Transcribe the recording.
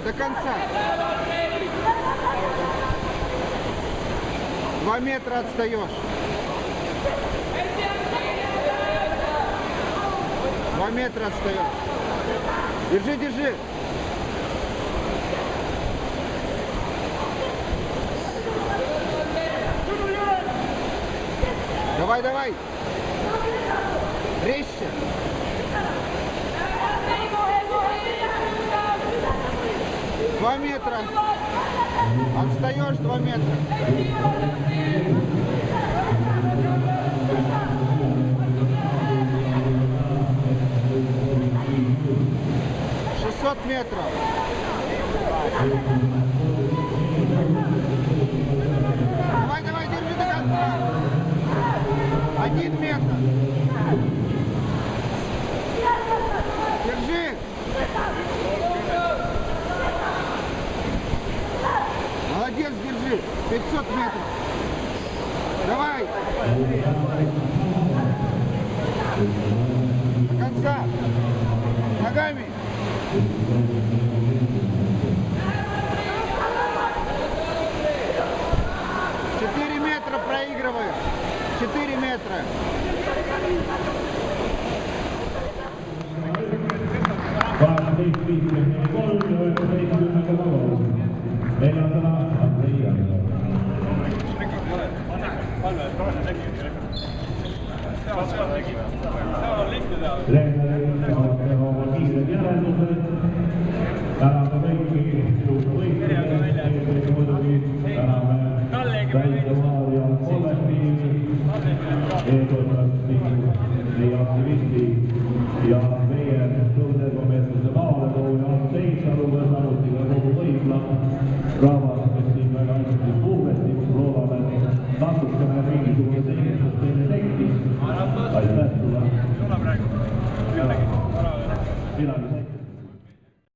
до конца. 2 метра отстаешь. 2 метра отстаешь. Держи, держи. Давай, давай. Резче. 2 метра. Отстаешь 2 метра. 600 метров. Давай, давай, держи до конца. 1 метр. Держи. Молодец, держи. 500 метров. Давай. До конца. Ногами. 4 метра проигрываешь. 4 метра. Ja meie tunnekomestuse maaletooja Seitsaluga samuti ka kogu võimla rahvas, kes siin väga hästi puhveti, loodame natukene mingisugune selgitust